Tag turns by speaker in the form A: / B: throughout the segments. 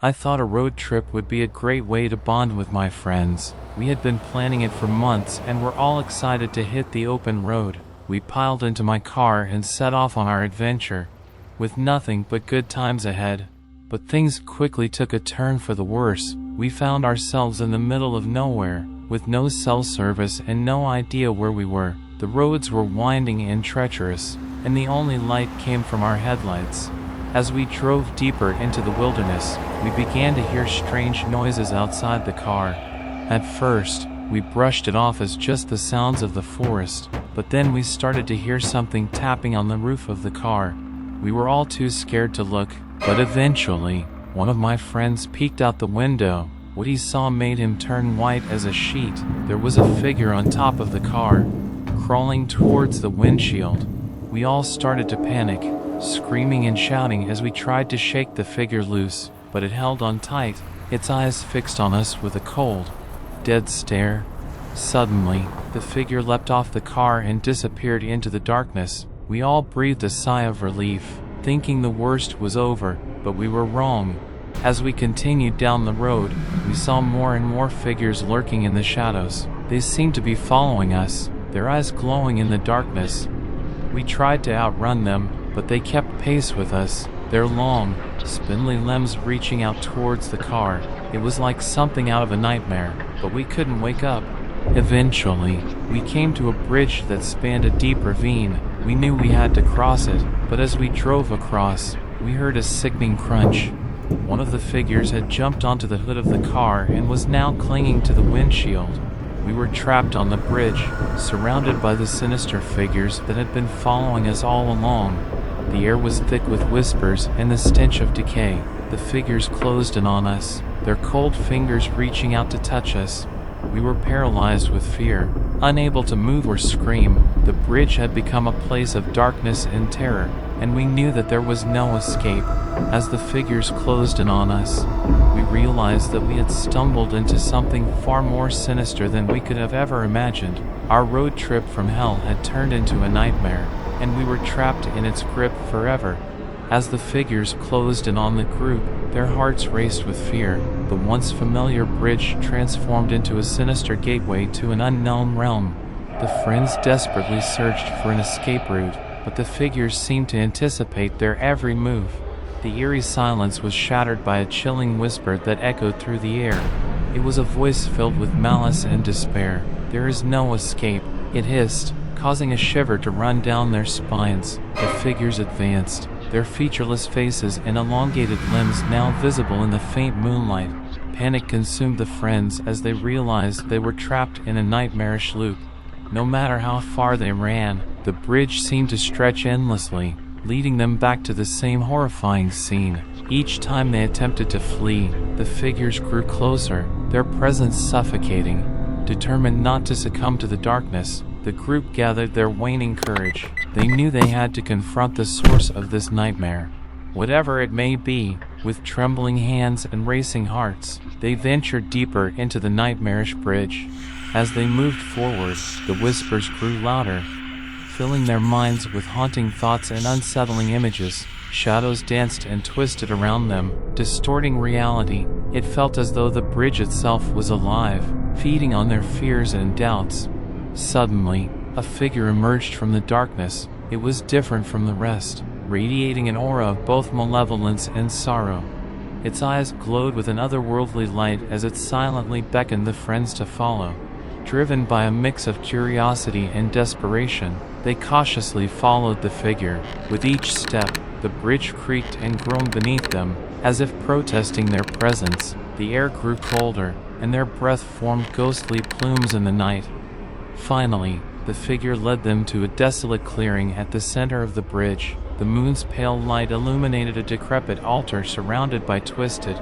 A: I thought a road trip would be a great way to bond with my friends. We had been planning it for months and were all excited to hit the open road. We piled into my car and set off on our adventure, with nothing but good times ahead. But things quickly took a turn for the worse. We found ourselves in the middle of nowhere, with no cell service and no idea where we were. The roads were winding and treacherous, and the only light came from our headlights. As we drove deeper into the wilderness, we began to hear strange noises outside the car. At first, we brushed it off as just the sounds of the forest, but then we started to hear something tapping on the roof of the car. We were all too scared to look, but eventually, one of my friends peeked out the window. What he saw made him turn white as a sheet. There was a figure on top of the car, crawling towards the windshield. We all started to panic, screaming and shouting as we tried to shake the figure loose, but it held on tight, its eyes fixed on us with a cold, dead stare. Suddenly, the figure leapt off the car and disappeared into the darkness. We all breathed a sigh of relief, thinking the worst was over, but we were wrong. As we continued down the road, we saw more and more figures lurking in the shadows. They seemed to be following us, their eyes glowing in the darkness. We tried to outrun them, but they kept pace with us, their long, spindly limbs reaching out towards the car. It was like something out of a nightmare, but we couldn't wake up. Eventually, we came to a bridge that spanned a deep ravine. We knew we had to cross it, but as we drove across, we heard a sickening crunch. One of the figures had jumped onto the hood of the car and was now clinging to the windshield. We were trapped on the bridge, surrounded by the sinister figures that had been following us all along. The air was thick with whispers and the stench of decay. The figures closed in on us, their cold fingers reaching out to touch us. We were paralyzed with fear, unable to move or scream. The bridge had become a place of darkness and terror, and we knew that there was no escape. As the figures closed in on us, we realized that we had stumbled into something far more sinister than we could have ever imagined. Our road trip from hell had turned into a nightmare, and we were trapped in its grip forever. As the figures closed in on the group, their hearts raced with fear. The once familiar bridge transformed into a sinister gateway to an unknown realm. The friends desperately searched for an escape route, but the figures seemed to anticipate their every move. The eerie silence was shattered by a chilling whisper that echoed through the air. It was a voice filled with malice and despair. "There is no escape," it hissed, causing a shiver to run down their spines. The figures advanced, their featureless faces and elongated limbs now visible in the faint moonlight. Panic consumed the friends as they realized they were trapped in a nightmarish loop. No matter how far they ran, the bridge seemed to stretch endlessly, leading them back to the same horrifying scene. Each time they attempted to flee, the figures grew closer, their presence suffocating. Determined not to succumb to the darkness, the group gathered their waning courage. They knew they had to confront the source of this nightmare. Whatever it may be, with trembling hands and racing hearts, they ventured deeper into the nightmarish bridge. As they moved forward, the whispers grew louder, filling their minds with haunting thoughts and unsettling images. Shadows danced and twisted around them, distorting reality. It felt as though the bridge itself was alive, feeding on their fears and doubts. Suddenly, a figure emerged from the darkness. It was different from the rest, radiating an aura of both malevolence and sorrow. Its eyes glowed with an otherworldly light as it silently beckoned the friends to follow. Driven by a mix of curiosity and desperation, they cautiously followed the figure. With each step, the bridge creaked and groaned beneath them, as if protesting their presence. The air grew colder, and their breath formed ghostly plumes in the night. Finally, the figure led them to a desolate clearing at the center of the bridge. The moon's pale light illuminated a decrepit altar surrounded by twisted,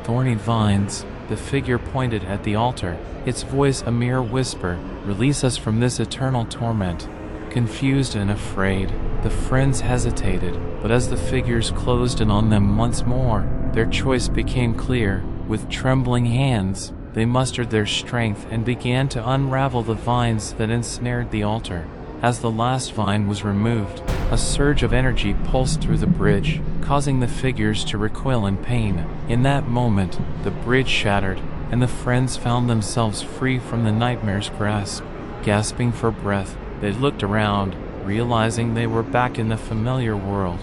A: thorny vines. The figure pointed at the altar, its voice a mere whisper, "Release us from this eternal torment." Confused and afraid, the friends hesitated, but as the figures closed in on them once more, their choice became clear. With trembling hands, they mustered their strength and began to unravel the vines that ensnared the altar. As the last vine was removed, A surge of energy pulsed through the bridge, causing the figures to recoil in pain. In that moment, the bridge shattered, and the friends found themselves free from the nightmare's grasp. Gasping for breath, they looked around, realizing they were back in the familiar world.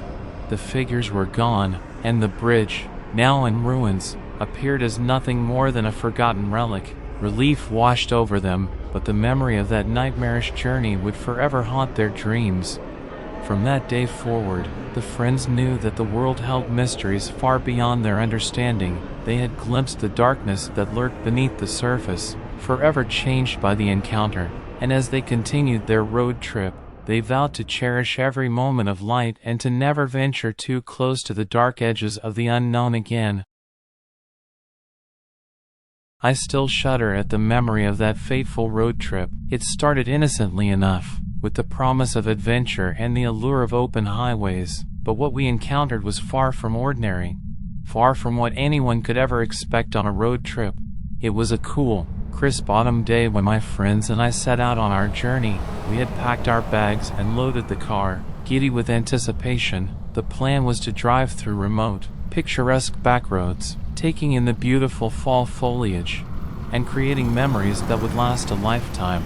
A: The figures were gone, and the bridge, now in ruins, appeared as nothing more than a forgotten relic. Relief washed over them, but the memory of that nightmarish journey would forever haunt their dreams. From that day forward, the friends knew that the world held mysteries far beyond their understanding. They had glimpsed the darkness that lurked beneath the surface, forever changed by the encounter, and as they continued their road trip, they vowed to cherish every moment of light and to never venture too close to the dark edges of the unknown again. I still shudder at the memory of that fateful road trip. It started innocently enough, with the promise of adventure and the allure of open highways, but what we encountered was far from ordinary, far from what anyone could ever expect on a road trip. It was a cool, crisp autumn day when my friends and I set out on our journey. We had packed our bags and loaded the car. Giddy with anticipation, the plan was to drive through remote, picturesque backroads, taking in the beautiful fall foliage, and creating memories that would last a lifetime.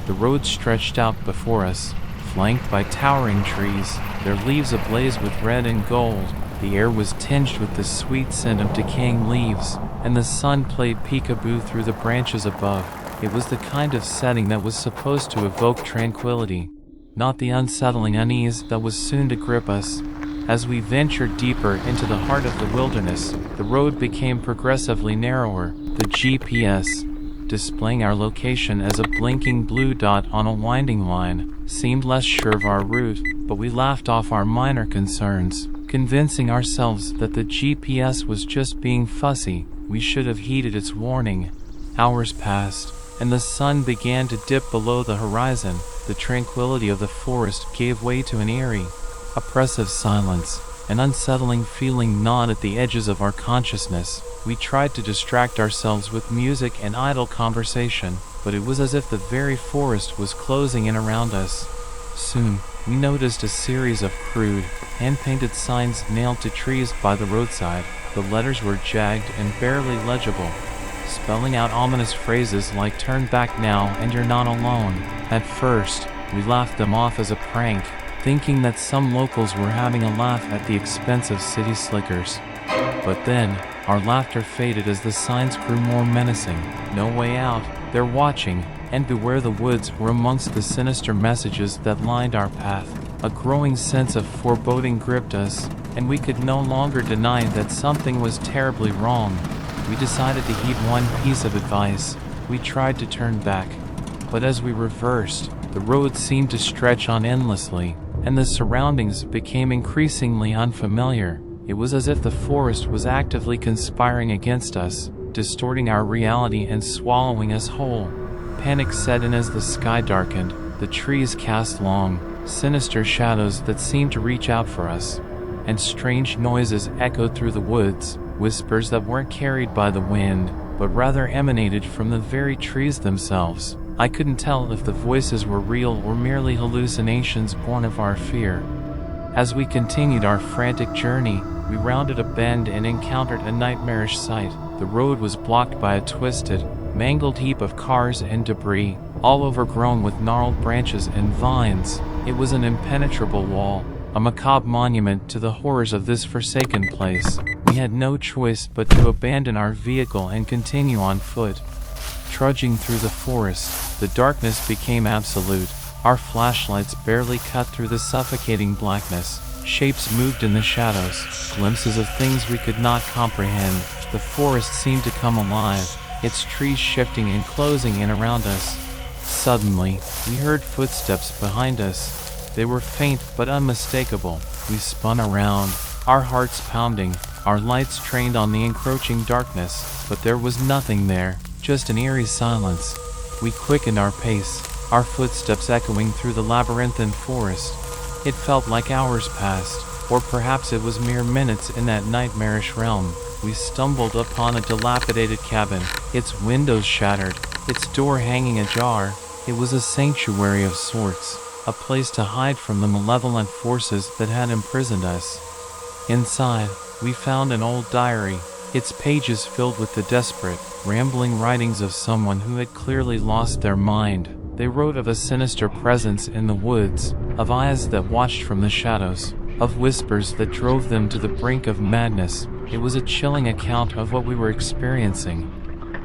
A: The road stretched out before us, flanked by towering trees, their leaves ablaze with red and gold. The air was tinged with the sweet scent of decaying leaves, and the sun played peekaboo through the branches above. It was the kind of setting that was supposed to evoke tranquility, not the unsettling unease that was soon to grip us. As we ventured deeper into the heart of the wilderness, the road became progressively narrower. The GPS, displaying our location as a blinking blue dot on a winding line, seemed less sure of our route, but we laughed off our minor concerns, convincing ourselves that the GPS was just being fussy. We should have heeded its warning. Hours passed, and the sun began to dip below the horizon. The tranquility of the forest gave way to an eerie, oppressive silence. An unsettling feeling gnawed at the edges of our consciousness. We tried to distract ourselves with music and idle conversation, but it was as if the very forest was closing in around us. Soon, we noticed a series of crude, hand-painted signs nailed to trees by the roadside. The letters were jagged and barely legible, spelling out ominous phrases like "Turn back now and you're not alone." At first, we laughed them off as a prank, thinking that some locals were having a laugh at the expense of city slickers. But then, our laughter faded as the signs grew more menacing. "No way out, they're watching," and "Beware the woods" were amongst the sinister messages that lined our path. A growing sense of foreboding gripped us, and we could no longer deny that something was terribly wrong. We decided to heed one piece of advice. We tried to turn back, but as we reversed, the road seemed to stretch on endlessly, and the surroundings became increasingly unfamiliar. It was as if the forest was actively conspiring against us, distorting our reality and swallowing us whole. Panic set in as the sky darkened. The trees cast long, sinister shadows that seemed to reach out for us, and strange noises echoed through the woods, whispers that weren't carried by the wind, but rather emanated from the very trees themselves. I couldn't tell if the voices were real or merely hallucinations born of our fear. As we continued our frantic journey, we rounded a bend and encountered a nightmarish sight. The road was blocked by a twisted, mangled heap of cars and debris, all overgrown with gnarled branches and vines. It was an impenetrable wall, a macabre monument to the horrors of this forsaken place. We had no choice but to abandon our vehicle and continue on foot. Trudging through the forest, the darkness became absolute. Our flashlights barely cut through the suffocating blackness. Shapes moved in the shadows, glimpses of things we could not comprehend. The forest seemed to come alive, its trees shifting and closing in around us. Suddenly, we heard footsteps behind us. They were faint but unmistakable. We spun around, our hearts pounding, our lights trained on the encroaching darkness, but there was nothing there, just an eerie silence. We quickened our pace, our footsteps echoing through the labyrinthine forest. It felt like hours passed, or perhaps it was mere minutes in that nightmarish realm. We stumbled upon a dilapidated cabin, its windows shattered, its door hanging ajar. It was a sanctuary of sorts, a place to hide from the malevolent forces that had imprisoned us. Inside, we found an old diary, its pages filled with the desperate, rambling writings of someone who had clearly lost their mind. They wrote of a sinister presence in the woods, of eyes that watched from the shadows, of whispers that drove them to the brink of madness. It was a chilling account of what we were experiencing.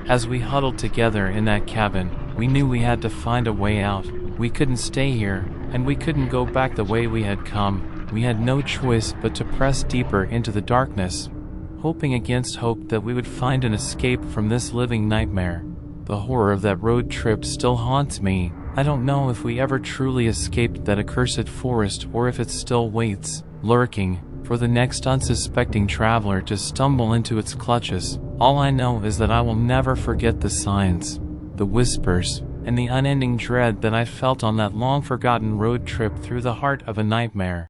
A: As we huddled together in that cabin, we knew we had to find a way out. We couldn't stay here, and we couldn't go back the way we had come. We had no choice but to press deeper into the darkness, hoping against hope that we would find an escape from this living nightmare. The horror of that road trip still haunts me. I don't know if we ever truly escaped that accursed forest or if it still waits, lurking, for the next unsuspecting traveler to stumble into its clutches. All I know is that I will never forget the signs, the whispers, and the unending dread that I felt on that long-forgotten road trip through the heart of a nightmare.